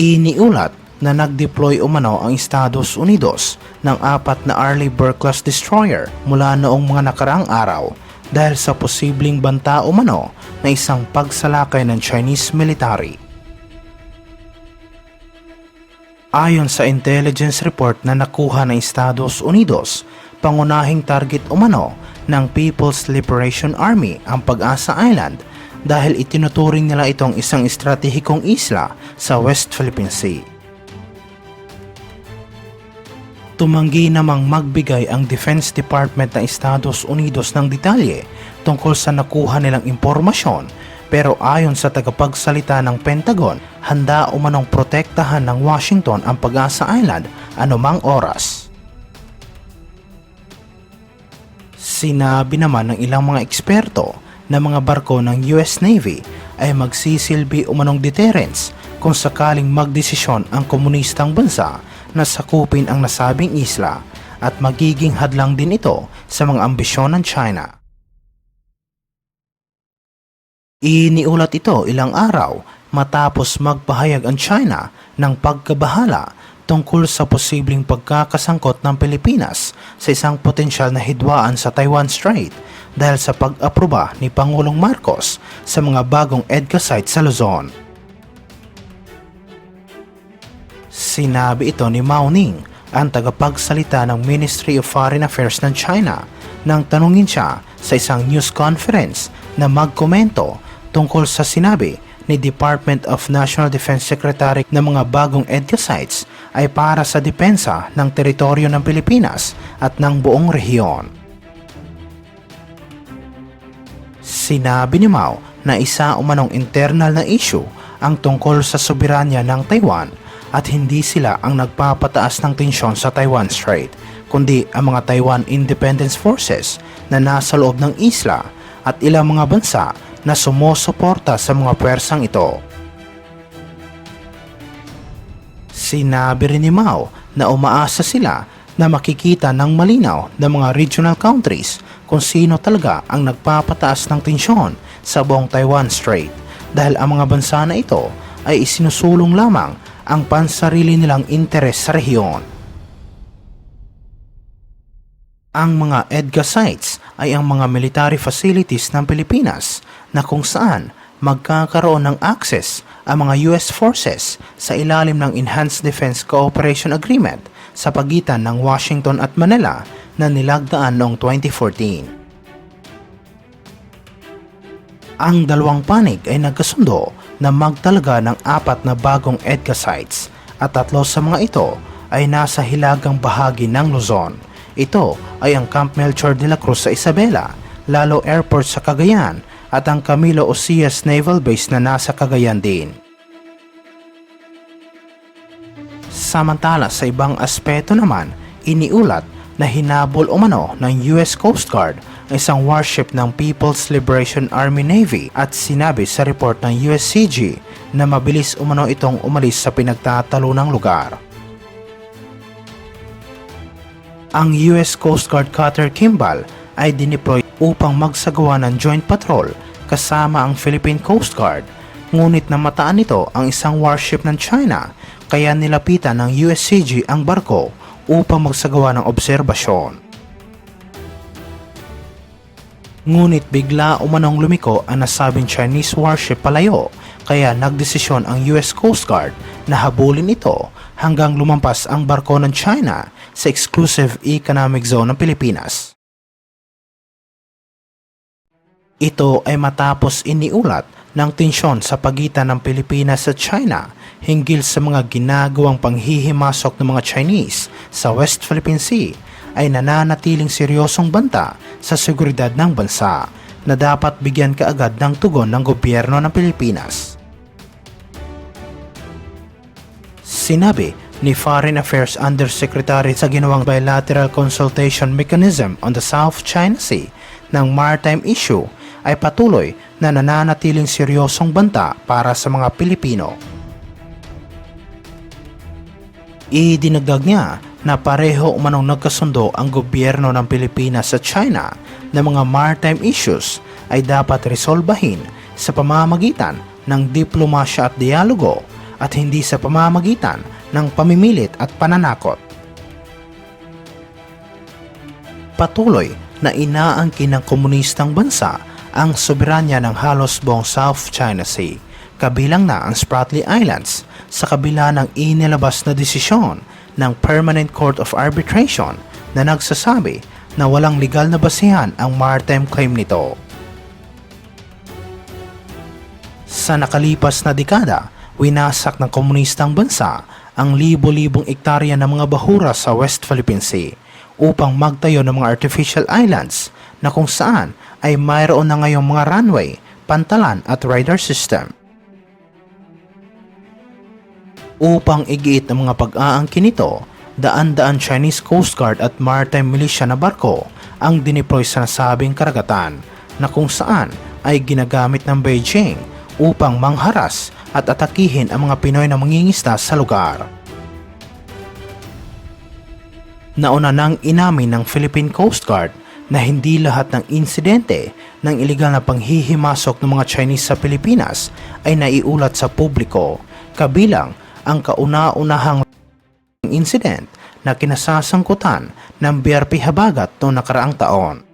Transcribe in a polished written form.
Iniulat na nag-deploy umano ang Estados Unidos ng 4 na Arleigh Burke-class destroyer mula noong mga nakaraang araw dahil sa posibleng banta umano na isang pagsalakay ng Chinese military. Ayon sa intelligence report na nakuha ng Estados Unidos, pangunahing target umano ng People's Liberation Army ang Pag-asa Island dahil itinuturing nila itong isang estratehikong isla sa West Philippine Sea. Tumanggi namang magbigay ang Defense Department ng Estados Unidos ng detalye tungkol sa nakuha nilang impormasyon, pero ayon sa tagapagsalita ng Pentagon, handa umanong protektahan ng Washington ang Pag-asa Island anumang oras. Sinabi naman ng ilang mga eksperto na mga barko ng US Navy ay magsisilbi umanong deterrence kung sakaling magdesisyon ang komunistang bansa na sakupin ang nasabing isla at magiging hadlang din ito sa mga ambisyon ng China. Iniulat ito ilang araw matapos magpahayag ang China ng pagkabahala tungkol sa posibleng pagkakasangkot ng Pilipinas sa isang potensyal na hidwaan sa Taiwan Strait dahil sa pag-aproba ni Pangulong Marcos sa mga bagong EDCA site sa Luzon. Sinabi ito ni Mao Ning, ang tagapagsalita ng Ministry of Foreign Affairs ng China, nang tanungin siya sa isang news conference na magkomento tungkol sa sinabi ni Department of National Defense Secretary na mga bagong EDCA sites ay para sa depensa ng teritoryo ng Pilipinas at ng buong rehiyon. Sinabi ni Mao na isa umanong internal na issue ang tungkol sa soberanya ng Taiwan at hindi sila ang nagpapataas ng tensyon sa Taiwan Strait, kundi ang mga Taiwan Independence Forces na nasa loob ng isla at ilang mga bansa na sumusuporta sa mga pwersang ito. Sinabi rin ni Mao na umaasa sila na makikita ng malinaw ng mga regional countries kung sino talaga ang nagpapataas ng tensyon sa buong Taiwan Strait dahil ang mga bansa na ito ay isinusulong lamang ang pansarili nilang interes sa rehiyon. Ang mga EDCA sites ay ang mga military facilities ng Pilipinas na kung saan magkakaroon ng access ang mga US forces sa ilalim ng Enhanced Defense Cooperation Agreement sa pagitan ng Washington at Manila na nilagdaan noong 2014. Ang dalawang panig ay nagkasundo na magtalaga ng 4 na bagong EDCA sites at 3 sa mga ito ay nasa hilagang bahagi ng Luzon. Ito ay ang Camp Melchor de la Cruz sa Isabela, Lalo Airport sa Cagayan at ang Camilo Ocias Naval Base na nasa Cagayan din. Samantala sa ibang aspeto naman, iniulat na hinabol umano ng US Coast Guard ang isang warship ng People's Liberation Army Navy at sinabi sa report ng USCG na mabilis umano itong umalis sa pinagtatalunang lugar. Ang US Coast Guard cutter Kimball ay dineploy upang magsagawa ng joint patrol kasama ang Philippine Coast Guard, ngunit namataan nito ang isang warship ng China kaya nilapitan ng USCG ang barko upang magsagawa ng obserbasyon. Ngunit bigla umanong lumiko ang nasabing Chinese warship palayo kaya nagdesisyon ang US Coast Guard na habulin ito hanggang lumampas ang barko ng China sa exclusive economic zone ng Pilipinas. Ito ay matapos iniulat ng tensyon sa pagitan ng Pilipinas at China hinggil sa mga ginagawang panghihimasok ng mga Chinese sa West Philippine Sea ay nananatiling seryosong banta sa seguridad ng bansa na dapat bigyan kaagad ng tugon ng gobyerno ng Pilipinas. Sinabi ni Foreign Affairs Undersecretary sa ginawang bilateral consultation mechanism on the South China Sea ng maritime issue ay patuloy na nananatiling seryosong banta para sa mga Pilipino. Idinagdag niya na pareho umanong nagkasundo ang gobyerno ng Pilipinas sa China na mga maritime issues ay dapat resolbahin sa pamamagitan ng diplomasya at dialogo at hindi sa pamamagitan ng pamimilit at pananakot. Patuloy na inaangkin ng komunistang bansa ang soberanya ng halos buong South China Sea, kabilang na ang Spratly Islands, sa kabila ng inilabas na desisyon ng Permanent Court of Arbitration na nagsasabi na walang legal na basehan ang maritime claim nito. Sa nakalipas na dekada, winasak ng komunistang bansa ang libo-libong ektarya ng mga bahura sa West Philippine Sea upang magtayo ng mga artificial islands na kung saan ay mayroon na ngayong mga runway, pantalan at radar system. Upang igiit ang mga pag-aangkin nito, daan-daan Chinese Coast Guard at maritime militia na barko ang dineploy sa nasabing karagatan na kung saan ay ginagamit ng Beijing upang mangharas at atakihin ang mga Pinoy na mangingisda sa lugar. Nauna nang inamin ng Philippine Coast Guard na hindi lahat ng insidente ng iligal na panghihimasok ng mga Chinese sa Pilipinas ay naiulat sa publiko, kabilang ang kauna-unahang incident na kinasasangkutan ng BRP Habagat noong nakaraang taon.